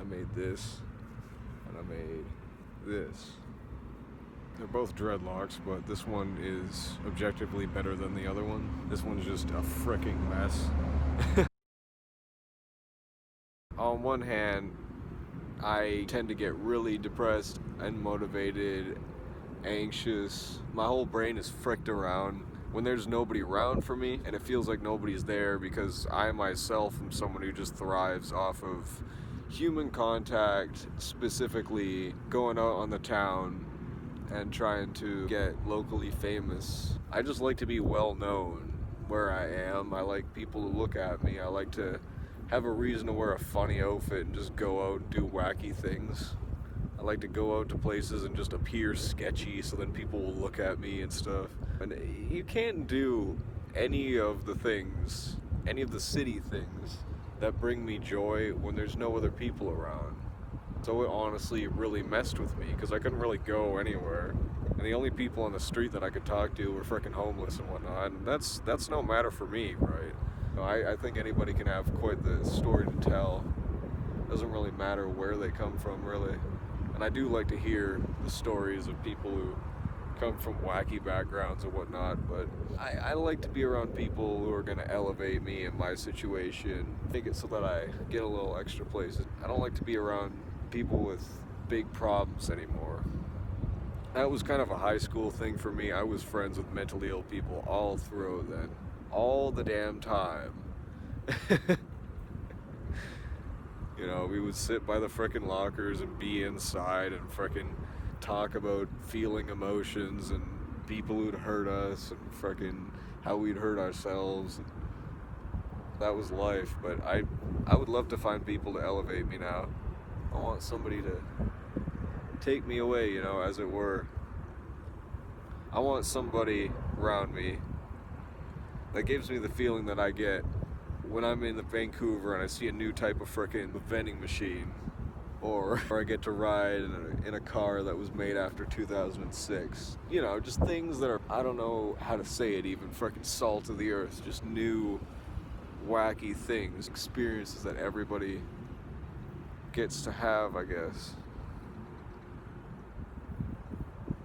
made this, and I made this. They're both dreadlocks, but this one is objectively better than the other one. This one's just a fricking mess. On one hand, I tend to get really depressed, unmotivated, anxious. My whole brain is fricked around when there's nobody around for me, and it feels like nobody's there because I myself am someone who just thrives off of human contact, specifically going out on the town and trying to get locally famous. I just like to be well known where I am. I like people to look at me. I like to have a reason to wear a funny outfit and just go out and do wacky things. I like to go out to places and just appear sketchy so then people will look at me and stuff. And you can't do any of the things, any of the city things that bring me joy when there's no other people around. So it honestly really messed with me because I couldn't really go anywhere. And the only people on the street that I could talk to were freaking homeless and whatnot. And that's no matter for me, right? I think anybody can have quite the story to tell. Doesn't really matter where they come from, really. And I do like to hear the stories of people who come from wacky backgrounds and whatnot, but I like to be around people who are going to elevate me in my situation, make it so that I get a little extra places. I don't like to be around people with big problems anymore. That was kind of a high school thing for me. I was friends with mentally ill people all through then. All the damn time. You know, we would sit by the frickin' lockers and be inside and frickin' talk about feeling emotions and people who'd hurt us and frickin' how we'd hurt ourselves. That was life, but I would love to find people to elevate me now. I want somebody to take me away, you know, as it were. I want somebody around me that gives me the feeling that I get when I'm in Vancouver and I see a new type of frickin' vending machine, or I get to ride in a car that was made after 2006. You know, just things that are, I don't know how to say it even, frickin' salt of the earth, just new, wacky things, experiences that everybody gets to have, I guess.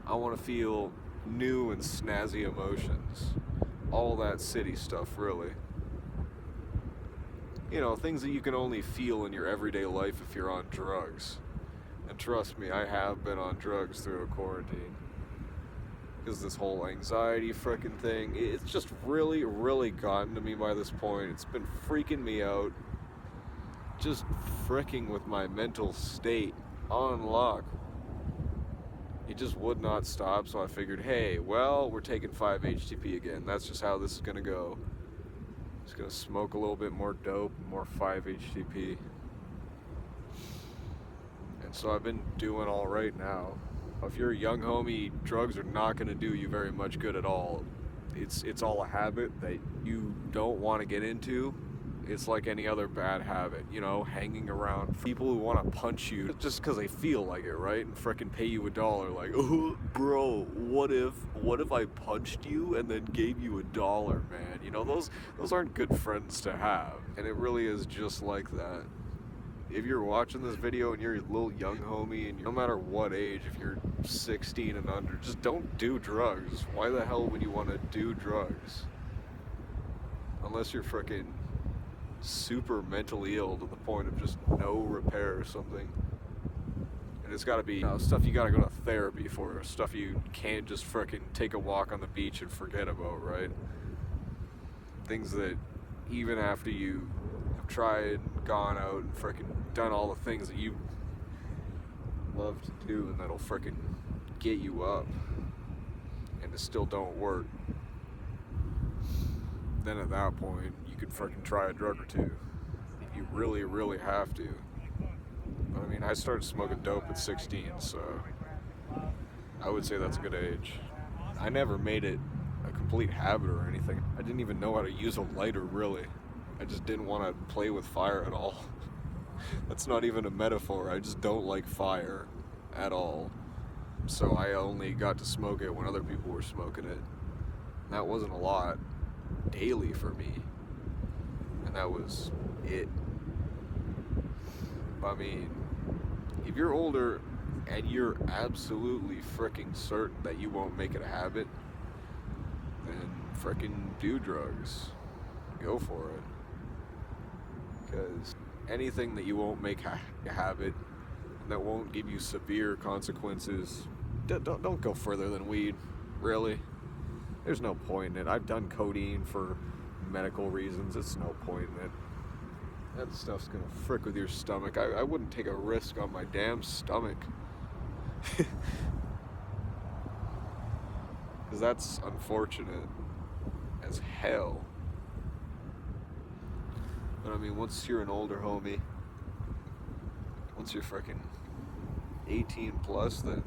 I want to feel new and snazzy emotions. All that city stuff, really. You know, things that you can only feel in your everyday life if you're on drugs. And trust me, I have been on drugs through a quarantine. Because this whole anxiety frickin' thing, it's just really, really gotten to me by this point. It's been freaking me out. Just fricking with my mental state on lock. It just would not stop, so I figured, hey, well, we're taking 5-HTP again. That's just how this is gonna go. Just gonna smoke a little bit more dope, more 5-HTP. And so I've been doing all right now. If you're a young homie, drugs are not gonna do you very much good at all. It's all a habit that you don't want to get into. It's like any other bad habit, you know, hanging around people who want to punch you just because they feel like it, right? And frickin' pay you $1, like, oh, bro, what if I punched you and then gave you $1, man? You know, those aren't good friends to have. And it really is just like that. If you're watching this video and you're a little young homie, and no matter what age, if you're 16 and under, just don't do drugs. Why the hell would you want to do drugs? Unless you're frickin' super mentally ill to the point of just no repair or something. And it's gotta be, you know, stuff you gotta go to therapy for, stuff you can't just frickin' take a walk on the beach and forget about, right? Things that even after you have tried, gone out and frickin' done all the things that you love to do and that'll frickin' get you up, and it still don't work, then at that point you could frickin' try a drug or two. You really, really have to. I mean, I started smoking dope at 16, so I would say that's a good age. I never made it a complete habit or anything. I didn't even know how to use a lighter, really. I just didn't want to play with fire at all. That's not even a metaphor. I just don't like fire at all. So I only got to smoke it when other people were smoking it. And that wasn't a lot daily for me. And that was it. I mean, if you're older and you're absolutely freaking certain that you won't make it a habit, then freaking do drugs. Go for it. Because anything that you won't make a habit, that won't give you severe consequences, don't go further than weed, really. There's no point in it. I've done codeine for medical reasons. It's no point in it. That stuff's gonna frick with your stomach. I wouldn't take a risk on my damn stomach. Because that's unfortunate as hell. But I mean, once you're an older homie, once you're freaking 18 plus, then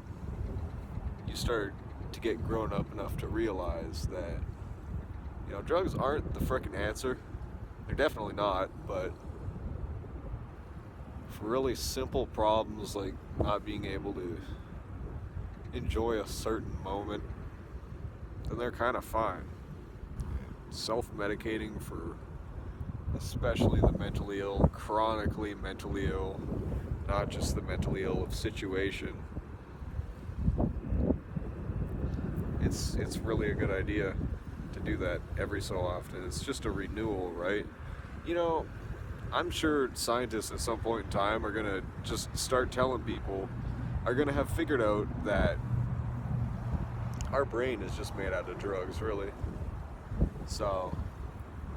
you start to get grown up enough to realize that, you know, drugs aren't the frickin' answer. They're definitely not, but for really simple problems like not being able to enjoy a certain moment, then they're kind of fine. Self-medicating for especially the mentally ill, chronically mentally ill, not just the mentally ill of situation, it's really a good idea to do that every so often. It's just a renewal, right? You know, I'm sure scientists at some point in time are gonna just start telling people, are gonna have figured out that our brain is just made out of drugs, really. So,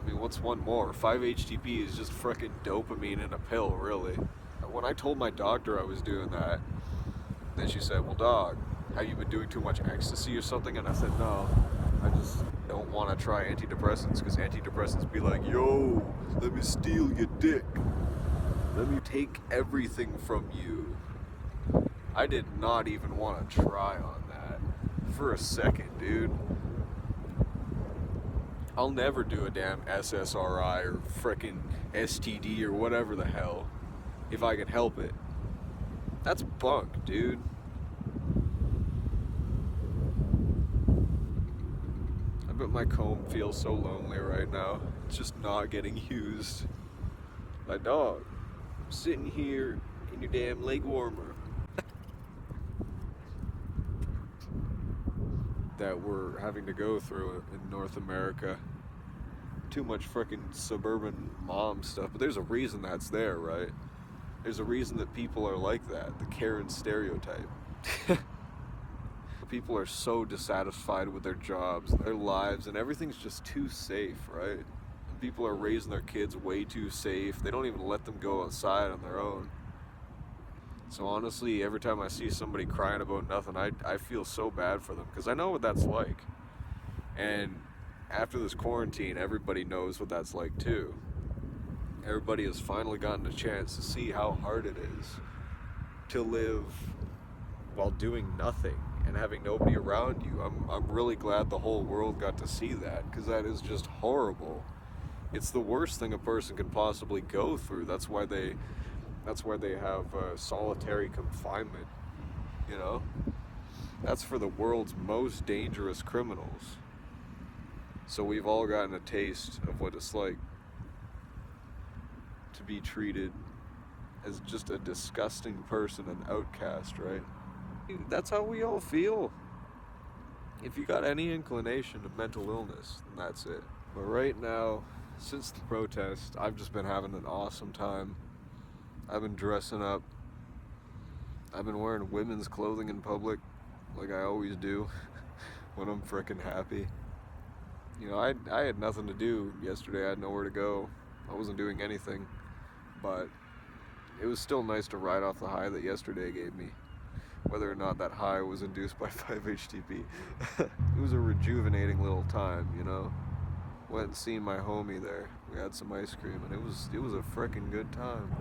I mean, what's one more? 5-HTP is just frickin' dopamine in a pill, really. When I told my doctor I was doing that, then she said, well, dog, have you been doing too much ecstasy or something? And I said, no, I just don't want to try antidepressants, because antidepressants be like, yo, let me steal your dick. Let me take everything from you. I did not even want to try on that for a second, dude. I'll never do a damn SSRI or frickin' STD or whatever the hell if I can help it. That's bunk, dude. I bet my comb feels so lonely right now. It's just not getting used. My dog, I'm sitting here in your damn leg warmer. That we're having to go through in North America. Too much frickin' suburban mom stuff, but there's a reason that's there, right? There's a reason that people are like that, the Karen stereotype. People are so dissatisfied with their jobs, their lives, and everything's just too safe, right? People are raising their kids way too safe. They don't even let them go outside on their own. So honestly, every time I see somebody crying about nothing, I feel so bad for them, because I know what that's like. And after this quarantine, everybody knows what that's like too. Everybody has finally gotten a chance to see how hard it is to live while doing nothing and having nobody around you. I'm really glad the whole world got to see that, because that is just horrible. It's the worst thing a person could possibly go through. That's why they have solitary confinement, you know? That's for the world's most dangerous criminals. So we've all gotten a taste of what it's like to be treated as just a disgusting person, an outcast, right? That's how we all feel. If you got any inclination of mental illness, then that's it. But right now, since the protest, I've just been having an awesome time. I've been dressing up. I've been wearing women's clothing in public, like I always do when I'm frickin' happy. You know, I had nothing to do yesterday. I had nowhere to go. I wasn't doing anything. But it was still nice to ride off the high that yesterday gave me. Whether or not that high was induced by 5-HTP. It was a rejuvenating little time, you know? Went and seen my homie there. We had some ice cream, and it was a frickin' good time.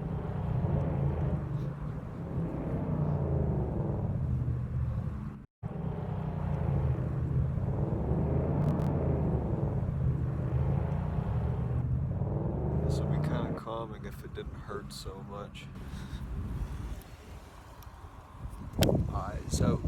This would be kind of calming if it didn't hurt so much. Eyes out.